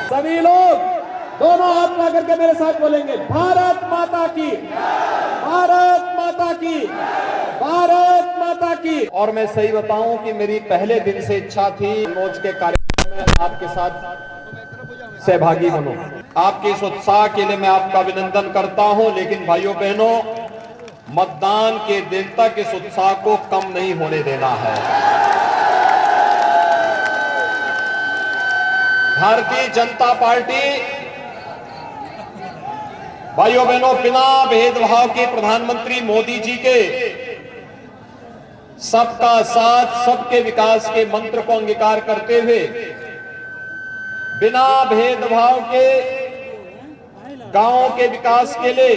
सभी लोग दोनों हाथ मिला करके मेरे साथ बोलेंगे, भारत माता की, भारत माता की, भारत माता की। और मैं सही बताऊं कि मेरी पहले दिन से इच्छा थी मनोज के कार्यक्रम में आपके साथ सहभागी बनूं। आपके इस उत्साह के लिए मैं आपका अभिनंदन करता हूं, लेकिन भाइयों बहनों, मतदान के दिन तक इस उत्साह को कम नहीं होने देना है। भारतीय जनता पार्टी भाइयों बहनों, बिना भेदभाव के प्रधानमंत्री मोदी जी के सबका साथ सबके विकास के मंत्र को अंगीकार करते हुए, बिना भेदभाव के गांवों के विकास के लिए,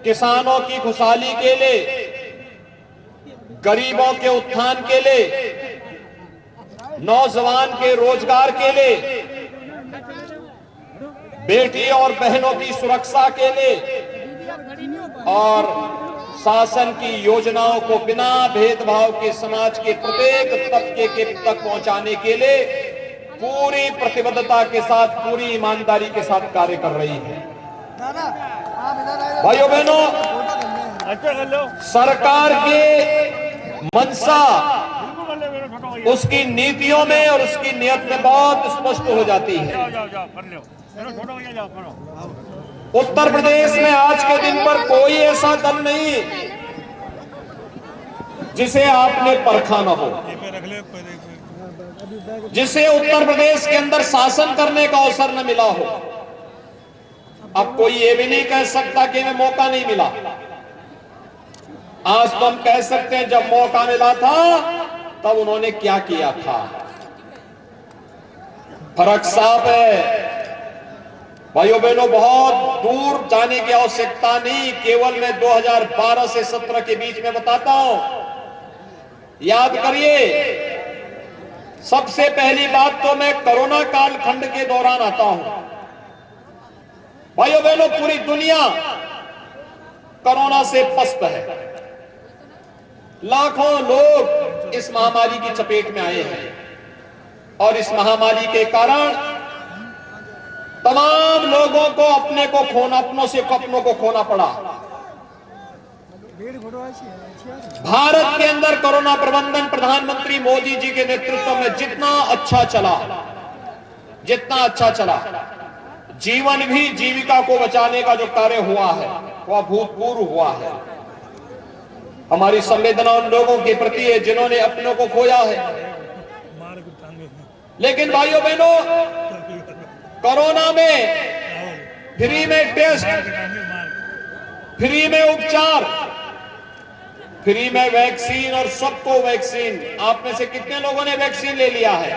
किसानों की खुशहाली के लिए, गरीबों के उत्थान के लिए, नौजवान के रोजगार के लिए, बेटी और बहनों की सुरक्षा के लिए और शासन की योजनाओं को बिना भेदभाव के समाज के प्रत्येक तबके के तक पहुंचाने के लिए पूरी प्रतिबद्धता के साथ, पूरी ईमानदारी के साथ कार्य कर रही है। भाइयों बहनों, सरकार के मंशा उसकी नीतियों में और उसकी नियत में बहुत स्पष्ट हो जाती है। उत्तर प्रदेश में आज के दिन पर कोई ऐसा दल नहीं जिसे आपने परखा न हो, जिसे उत्तर प्रदेश के अंदर शासन करने का अवसर न मिला हो। अब कोई ये भी नहीं कह सकता कि हमें मौका नहीं मिला। आज तो हम कह सकते हैं जब मौका मिला था तब उन्होंने क्या किया था। फर्क साफ है भाइयों बहनों, बहुत दूर जाने की आवश्यकता नहीं, केवल मैं 2012 से 17 के बीच में बताता हूं। याद करिए, सबसे पहली बात तो मैं कोरोना कालखंड के दौरान आता हूं। भाइयों बहनों, पूरी दुनिया कोरोना से पस्त है। लाखों लोग इस महामारी की चपेट में आए हैं और इस महामारी के कारण तमाम लोगों को अपनों से अपनों को खोना पड़ा। भारत के अंदर कोरोना प्रबंधन प्रधानमंत्री मोदी जी के नेतृत्व में जितना अच्छा चला, जीवन भी जीविका को बचाने का जो कार्य हुआ है वह अभूतपूर्व हुआ है। हमारी संवेदना उन लोगों के प्रति है जिन्होंने अपनों को खोया है। लेकिन भाइयों बहनों, कोरोना में फ्री में टेस्ट, फ्री में उपचार, फ्री में वैक्सीन और सबको वैक्सीन। आप में से कितने लोगों ने वैक्सीन ले लिया है?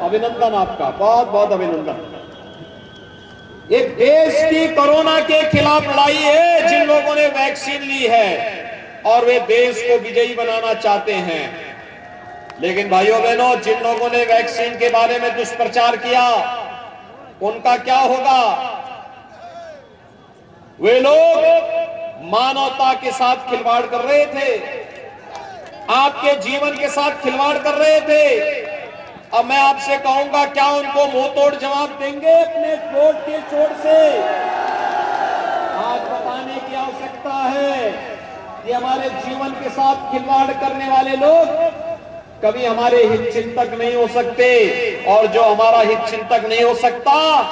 अभिनंदन आपका, बहुत बहुत अभिनंदन। एक देश की कोरोना के खिलाफ लड़ाई है जिन लोगों ने वैक्सीन ली है और वे देश को विजयी बनाना चाहते हैं। लेकिन भाइयों बहनों, जिन लोगों ने वैक्सीन के बारे में दुष्प्रचार किया उनका क्या होगा? वे लोग मानवता के साथ खिलवाड़ कर रहे थे, आपके जीवन के साथ खिलवाड़ कर रहे थे। अब मैं आपसे कहूंगा, क्या उनको मुंह तोड़ जवाब देंगे अपने वोट के चोट से? आज बताने की आवश्यकता है कि हमारे जीवन के साथ खिलवाड़ करने वाले लोग कभी हमारे हित चिंतक नहीं हो सकते, और जो हमारा हित चिंतक नहीं हो सकता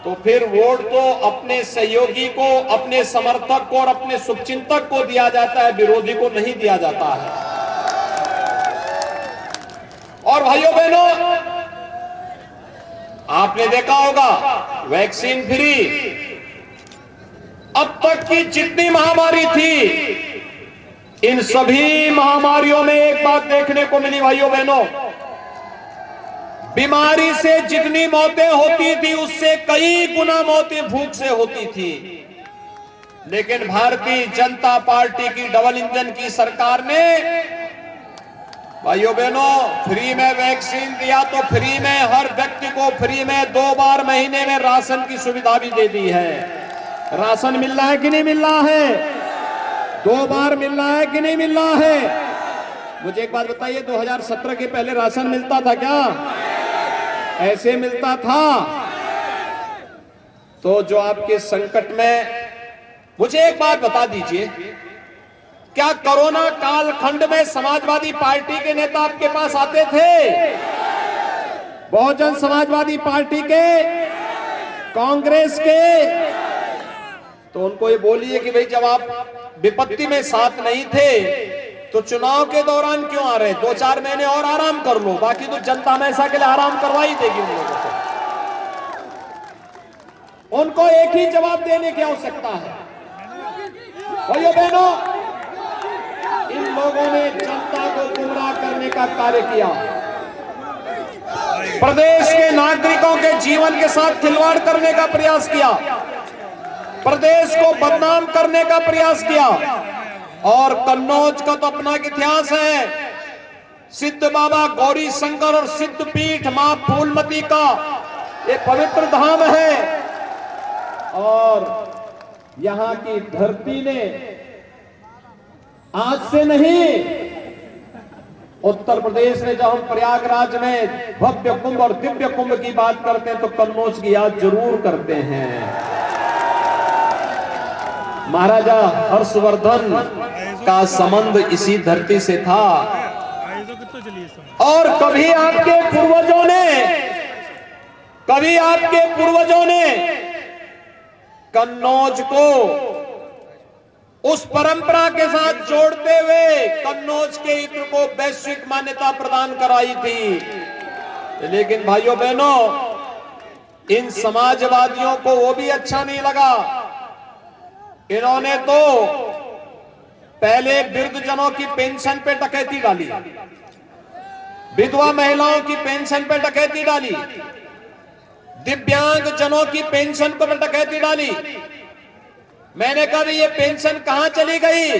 तो फिर वोट तो अपने सहयोगी को, अपने समर्थक को और अपने शुभचिंतक को दिया जाता है, विरोधी को नहीं दिया जाता है। और भाइयों बहनों, आपने देखा होगा वैक्सीन फ्री, अब तक की जितनी महामारी थी, इन सभी महामारियों में एक बात देखने को मिली भाइयों बहनों, बीमारी से जितनी मौतें होती थी उससे कई गुना मौतें भूख से होती थी। लेकिन भारतीय जनता पार्टी की डबल इंजन की सरकार ने भाइयों बहनों फ्री में वैक्सीन दिया, तो फ्री में हर व्यक्ति को फ्री में 2 बार महीने में राशन की सुविधा भी दे दी है। राशन मिल रहा है कि नहीं मिल रहा है? 2 बार मिल रहा है कि नहीं मिल रहा है? मुझे एक बात बताइए, 2017 के पहले राशन मिलता था क्या? ऐसे मिलता था? तो जो आपके संकट में, मुझे एक बात बता दीजिए, क्या कोरोना कालखंड में समाजवादी पार्टी के नेता आपके पास आते थे? बहुजन समाजवादी पार्टी के, कांग्रेस के? तो उनको ये बोलिए कि भाई जब आप विपत्ति में साथ नहीं थे तो चुनाव के दौरान क्यों आ रहे? 2-4 महीने और आराम कर लो, बाकी तो जनता हमेशा के लिए आराम करवा ही देगी उन लोगों से। उनको एक ही जवाब देने की आवश्यकता है। भाइयों बहनों, इन लोगों ने जनता को गुमराह करने का कार्य किया, प्रदेश के नागरिकों के जीवन के साथ खिलवाड़ करने का प्रयास किया, प्रदेश को बदनाम करने का प्रयास किया। और कन्नौज का तो अपना इतिहास है। सिद्ध बाबा गौरी शंकर और सिद्ध पीठ मां फूलमती का ये पवित्र धाम है, और यहां की धरती ने आज से नहीं, उत्तर प्रदेश में जब हम प्रयागराज में भव्य कुंभ और दिव्य कुंभ की बात करते हैं तो कन्नौज की याद जरूर करते हैं। महाराजा हर्षवर्धन का संबंध इसी धरती से था। और कभी आपके पूर्वजों ने कन्नौज को उस परंपरा के साथ जोड़ते हुए कन्नौज के इत्र को वैश्विक मान्यता प्रदान कराई थी। लेकिन भाइयों बहनों, इन समाजवादियों को वो भी अच्छा नहीं लगा। इन्होंने तो पहले वृद्धजनों की पेंशन पे डकैती डाली, विधवा महिलाओं की पेंशन पे डकैती डाली, दिव्यांग जनों की पेंशन को डकैती डाली। मैंने कहा ये पेंशन कहां चली गई?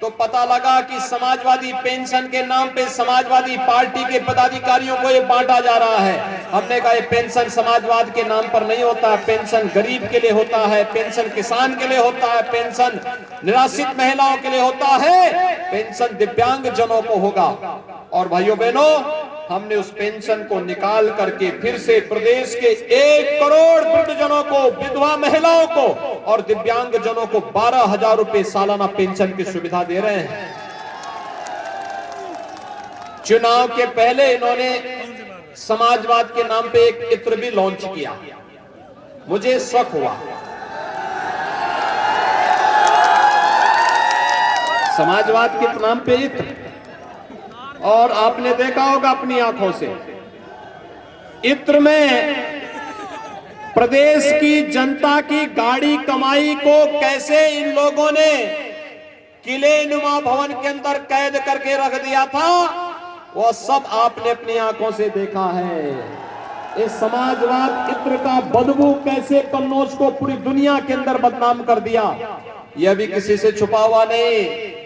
तो पता लगा कि समाजवादी पेंशन के नाम पे समाजवादी पार्टी के पदाधिकारियों को ये बांटा जा रहा है। हमने कहा ये पेंशन समाजवाद के नाम पर नहीं होता, पेंशन गरीब के लिए होता है, पेंशन किसान के लिए होता है, पेंशन निराश्रित महिलाओं के लिए होता है, पेंशन दिव्यांग जनों को होगा। और भाइयों बहनों, हमने उस पेंशन को निकाल करके फिर से प्रदेश के 1 करोड़ वृद्धजनों को, विधवा महिलाओं को और दिव्यांग जनों को 12,000 रुपए सालाना पेंशन की सुविधा दे रहे हैं। चुनाव के पहले इन्होंने समाजवाद के नाम पे एक इत्र भी लॉन्च किया। मुझे शक हुआ, समाजवाद के नाम पे इत्र, और आपने देखा होगा अपनी आंखों से, इत्र में प्रदेश की जनता की गाड़ी कमाई को कैसे इन लोगों ने किले नुमा भवन के अंदर कैद करके रख दिया था, वो सब आपने अपनी आंखों से देखा है। इस समाजवाद इत्र का बदबू कैसे कन्नौज को पूरी दुनिया के अंदर बदनाम कर दिया, यह भी किसी से छुपा हुआ नहीं।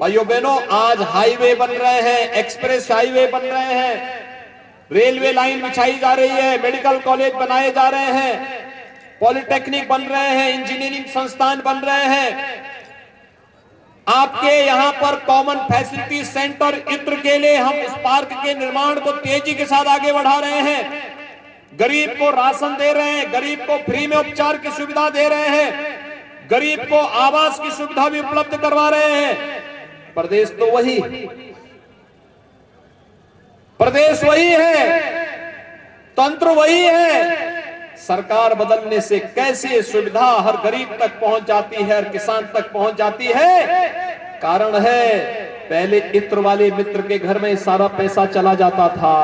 भाइयों बहनों, आज हाईवे बन रहे हैं, एक्सप्रेस हाईवे बन रहे हैं, रेलवे लाइन बिछाई जा रही है, मेडिकल कॉलेज बनाए जा रहे हैं, पॉलिटेक्निक बन रहे हैं, इंजीनियरिंग संस्थान बन रहे हैं। आपके यहां पर कॉमन फैसिलिटी सेंटर इत्र के लिए हम इस पार्क के निर्माण को तेजी के साथ आगे बढ़ा रहे हैं। गरीब को राशन दे रहे हैं, गरीब को फ्री में उपचार की सुविधा दे रहे हैं, गरीब को आवास की सुविधा भी उपलब्ध करवा रहे हैं। प्रदेश तो वही, प्रदेश वही है, तंत्र वही है। सरकार बदलने से कैसे सुविधा हर गरीब तक पहुंच जाती है, हर किसान तक पहुंच जाती है? कारण है, पहले इत्र वाले मित्र के घर में सारा पैसा चला जाता था।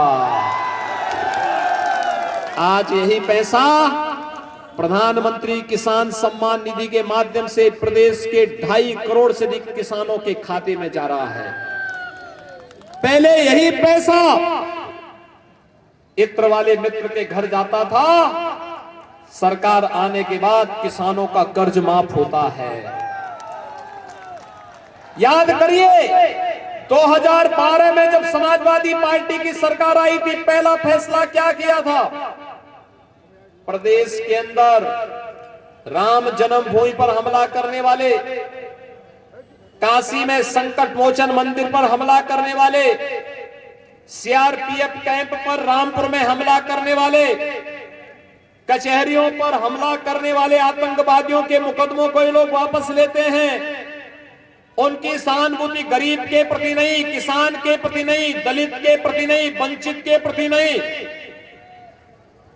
आज यही पैसा प्रधानमंत्री किसान सम्मान निधि के माध्यम से प्रदेश के 2.5 करोड़ से अधिक किसानों के खाते में जा रहा है। पहले यही पैसा इत्र वाले मित्र के घर जाता था, सरकार आने के बाद किसानों का कर्ज माफ होता है। याद करिए, 2012 में जब समाजवादी पार्टी की सरकार आई थी, पहला फैसला क्या किया था? प्रदेश के अंदर राम जन्मभूमि पर हमला करने वाले काशी में संकट मोचन मंदिर पर हमला करने वाले, सीआरपीएफ कैंप पर रामपुर में हमला करने वाले, कचहरियों पर हमला करने वाले आतंकवादियों के मुकदमों को ये लोग वापस लेते हैं। उनकी सहानुभूति गरीब के प्रति नहीं, किसान के प्रति नहीं, दलित के प्रति नहीं, वंचित के प्रति नहीं,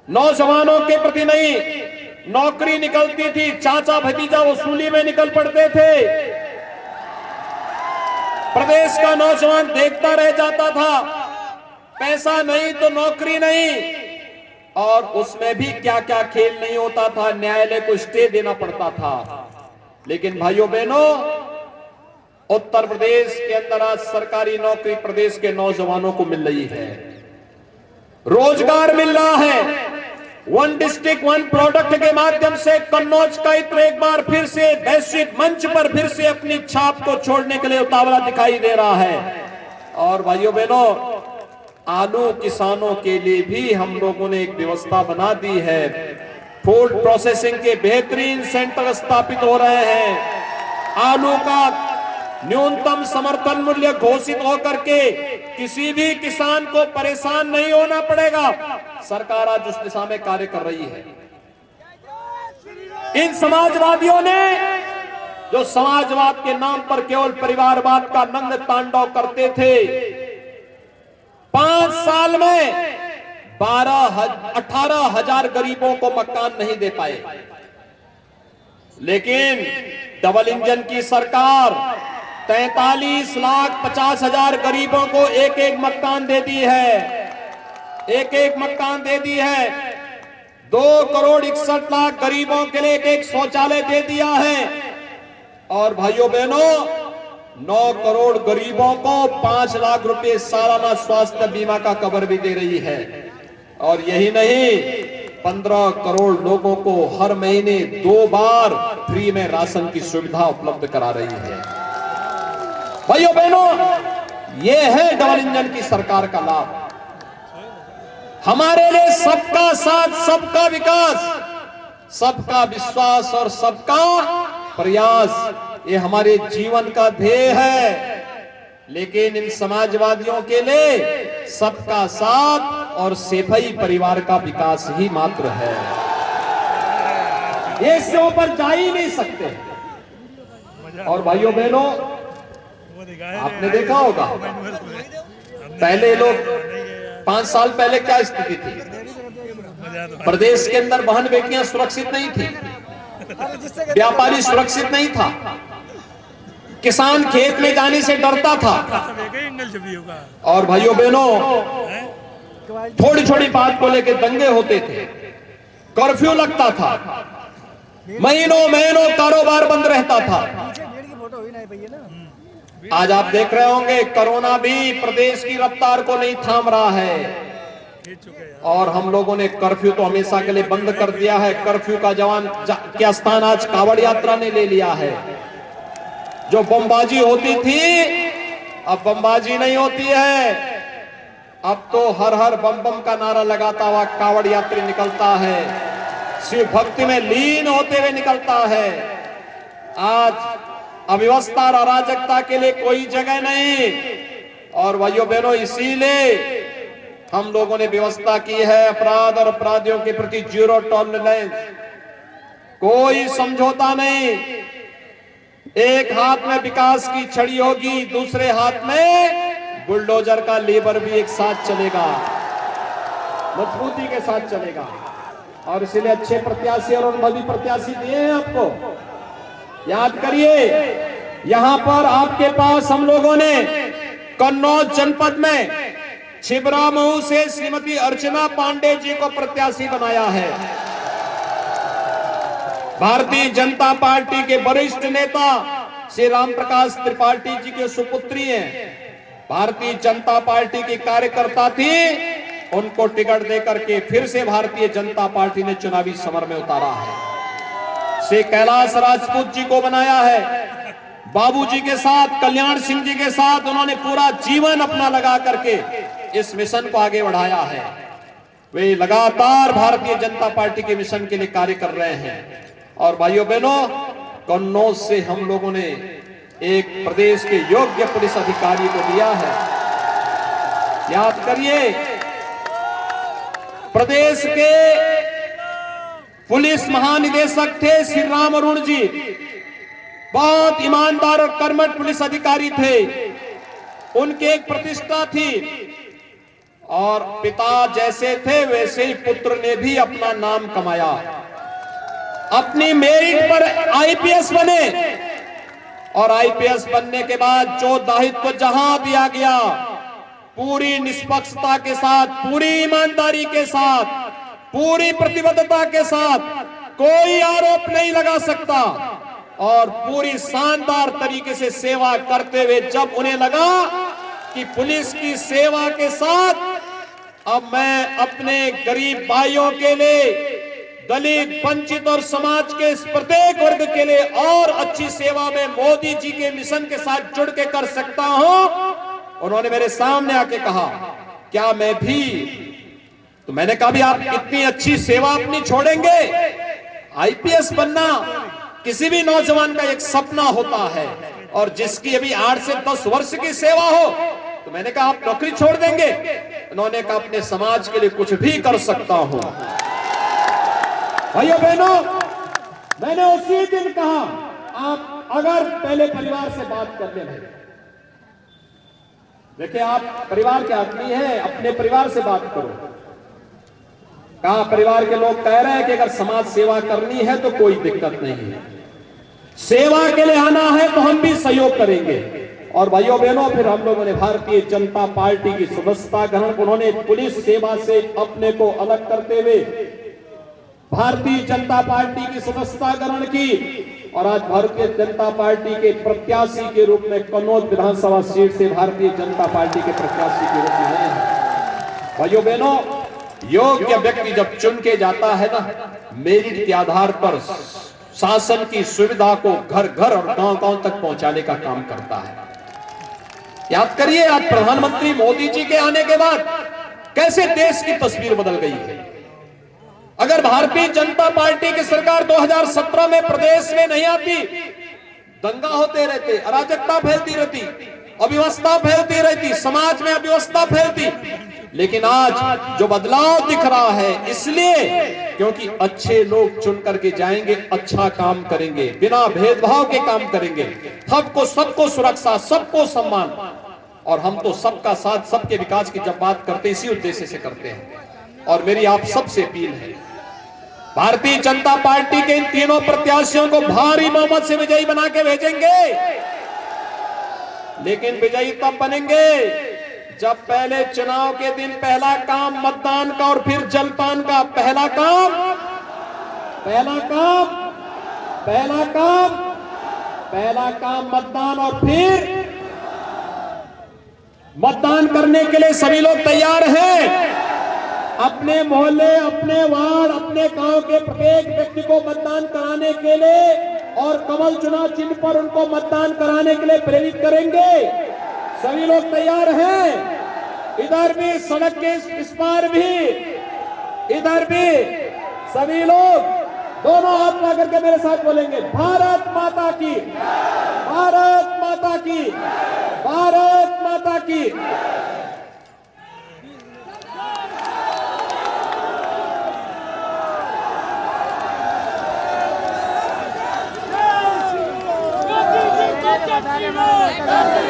नौजवानों के प्रति नहीं। नौकरी निकलती थी, चाचा भतीजा वसूली में निकल पड़ते थे। प्रदेश का नौजवान देखता रह जाता था, पैसा नहीं तो नौकरी नहीं, और उसमें भी क्या क्या खेल नहीं होता था, न्यायालय को स्टे देना पड़ता था। लेकिन भाइयों बहनों, उत्तर प्रदेश के अंदर आज सरकारी नौकरी प्रदेश के नौजवानों को मिल रही है, रोजगार मिल रहा है। वन डिस्ट्रिक्ट वन प्रोडक्ट के माध्यम से कन्नौज का इत्र एक बार फिर से वैश्विक मंच पर फिर से अपनी छाप को छोड़ने के लिए उतावला दिखाई दे रहा है। और भाइयों बहनों, आलू किसानों के लिए भी हम लोगों ने एक व्यवस्था बना दी है। फूड प्रोसेसिंग के बेहतरीन सेंटर स्थापित हो रहे हैं। आलू का न्यूनतम समर्थन मूल्य घोषित होकर के किसी भी किसान को परेशान नहीं होना पड़ेगा। सरकार आज उस दिशा में कार्य कर रही है। इन समाजवादियों ने जो समाजवाद के नाम पर केवल परिवारवाद का नग्न तांडव करते थे, 5 साल में 18,000 गरीबों को मकान नहीं दे पाए। लेकिन डबल इंजन की सरकार 43,50,000 गरीबों को एक एक मकान दे दी है। एक एक मकान दे दी है। 2,61 लाख गरीबों के लिए एक एक शौचालय दे दिया है। और भाइयों बहनों, 9 करोड़ गरीबों को 5 लाख रुपए सालाना स्वास्थ्य बीमा का कवर भी दे रही है। और यही नहीं, 15 करोड़ लोगों को हर महीने 2 बार फ्री में राशन की सुविधा उपलब्ध करा रही है। भाइयों बहनों, यह है डबल इंजन की सरकार का लाभ। हमारे लिए सबका साथ, सबका विकास, सबका विश्वास और सबका प्रयास, ये हमारे जीवन का ध्येय है। लेकिन इन समाजवादियों के लिए सबका साथ और सेफई परिवार का विकास ही मात्र है। ये इससे ऊपर जा ही नहीं सकते। और भाइयों बहनों, आपने देखा होगा, पहले लोग 5 साल पहले क्या स्थिति थी? प्रदेश के अंदर बहन बेटियां सुरक्षित नहीं थी, व्यापारी सुरक्षित नहीं था, किसान खेत में जाने से डरता था। और भाइयों बहनों, थोड़ी छोटी बात को लेकर दंगे होते थे, कर्फ्यू लगता था, महीनों महीनों कारोबार बंद रहता था। आज आप देख रहे होंगे, कोरोना भी प्रदेश की रफ्तार को नहीं थाम रहा है। और हम लोगों ने कर्फ्यू तो हमेशा के लिए बंद कर दिया है। कर्फ्यू का क्या स्थान आज कांवड़ यात्रा ने ले लिया है। जो बमबाजी होती थी, अब बमबाजी नहीं होती है। अब तो हर हर बम बम का नारा लगाता हुआ कांवड़ यात्री निकलता है, शिव भक्ति में लीन होते हुए निकलता है। आज अव्यवस्था और अराजकता के लिए कोई जगह नहीं। और भाइयों बहनों, इसीलिए हम लोगों ने व्यवस्था की है, अपराध और अपराधियों के प्रति 0 टॉलरेंस, कोई समझौता नहीं। एक हाथ में विकास की छड़ी होगी, दूसरे हाथ में बुलडोजर का लेबर भी एक साथ चलेगा, मजबूती के साथ चलेगा। और इसीलिए अच्छे प्रत्याशी और अनुभवी प्रत्याशी दिए हैं आपको। याद करिए, यहां पर आपके पास हम लोगों ने कन्नौज जनपद में छिबरामऊ से श्रीमती अर्चना पांडे जी को प्रत्याशी बनाया है। भारतीय जनता पार्टी के वरिष्ठ नेता श्री राम प्रकाश त्रिपाठी जी की सुपुत्री हैं। भारतीय जनता पार्टी की कार्यकर्ता थी, उनको टिकट देकर के फिर से भारतीय जनता पार्टी ने चुनावी समर में उतारा है। श्री कैलाश राजपूत जी को बनाया है। बाबूजी के साथ, कल्याण सिंह जी के साथ उन्होंने पूरा जीवन अपना लगा करके इस मिशन को आगे बढ़ाया है। वे लगातार भारतीय जनता पार्टी के मिशन के लिए कार्य कर रहे हैं। और भाइयों बहनों, कन्नौज से हम लोगों ने एक प्रदेश के योग्य पुलिस अधिकारी को दिया है। याद करिए, प्रदेश के पुलिस महानिदेशक थे श्री राम अरुण जी, बहुत ईमानदार और कर्मठ पुलिस अधिकारी थे। उनकी एक प्रतिष्ठा थी और पिता जैसे थे वैसे ही पुत्र ने भी अपना नाम कमाया। अपनी मेरिट पर आईपीएस बने और आईपीएस बनने के बाद जो दायित्व जहां दिया गया, पूरी निष्पक्षता के साथ, पूरी ईमानदारी के साथ, पूरी प्रतिबद्धता के साथ, कोई आरोप नहीं लगा सकता और पूरी शानदार तरीके से सेवा करते हुए जब उन्हें लगा कि पुलिस की सेवा के साथ अब मैं अपने गरीब भाइयों के लिए, दलित, वंचित और समाज के इस प्रत्येक वर्ग के लिए और अच्छी सेवा में मोदी जी के मिशन के साथ जुड़ के कर सकता हूं, उन्होंने मेरे सामने आके कहा क्या मैं भी, तो मैंने कहा भी आप इतनी अच्छी सेवा अपनी छोड़ेंगे? आईपीएस बनना किसी भी नौजवान का एक सपना होता है और जिसकी अभी 8 से 10 वर्ष की सेवा हो, तो मैंने कहा आप नौकरी छोड़ देंगे? उन्होंने कहा अपने समाज के लिए कुछ भी कर सकता हूं। भाइयों बहनों, मैंने उसी दिन कहा आप अगर पहले परिवार से बात कर ले। देखिए, आप परिवार के आदमी हैं, अपने परिवार से बात करो। कहा परिवार के लोग कह रहे हैं कि अगर समाज सेवा करनी है तो कोई दिक्कत नहीं है, सेवा के लिए आना है तो हम भी सहयोग करेंगे। और भाइयों बहनों, फिर हम लोगों ने भारतीय जनता पार्टी की सदस्यता ग्रहण, उन्होंने पुलिस सेवा से अपने को अलग करते हुए भारतीय जनता पार्टी की सदस्यता ग्रहण की और आज भारतीय जनता पार्टी के प्रत्याशी के रूप में कन्नौज विधानसभा सीट से भारतीय जनता पार्टी के प्रत्याशी के रूप में हैं। भाइयों बहनों, योग्य व्यक्ति जब चुन के जाता है ना, मेरिट के आधार पर शासन की सुविधा को घर घर और गांव गांव तक पहुंचाने का काम करता है। याद करिए, आज प्रधानमंत्री मोदी जी के आने के बाद कैसे देश की तस्वीर बदल गई है। अगर भारतीय जनता पार्टी की सरकार 2017 में प्रदेश में नहीं आती, दंगा होते रहते, अराजकता फैलती रहती, अव्यवस्था फैलती रहती, समाज में अव्यवस्था फैलती। लेकिन आज जो बदलाव दिख रहा है इसलिए क्योंकि अच्छे लोग चुन करके जाएंगे, अच्छा काम करेंगे, बिना भेदभाव के काम करेंगे, सबको सबको सुरक्षा, सबको सम्मान, और हम तो सबका साथ, सबके विकास की जब बात करते इसी उद्देश्य से करते हैं। और मेरी आप सबसे अपील है, भारतीय जनता पार्टी के इन तीनों प्रत्याशियों को भारी बहुमत से विजयी बना के भेजेंगे, लेकिन विजयी तब बनेंगे जब पहले चुनाव के दिन पहला काम मतदान का और फिर जलपान का, पहला काम मतदान और फिर मतदान करने के लिए सभी लोग तैयार हैं। अपने मोहल्ले, अपने वार्ड, अपने गांव के प्रत्येक व्यक्ति को मतदान कराने के लिए और कमल चुनाव चिन्ह पर उनको मतदान कराने के लिए प्रेरित करेंगे। सभी लोग तैयार हैं? इधर भी सड़क के इस पार भी, इधर भी सभी लोग दोनों हाथ ला करके मेरे साथ बोलेंगे, भारत माता की, भारत माता की, भारत माता की। Viva!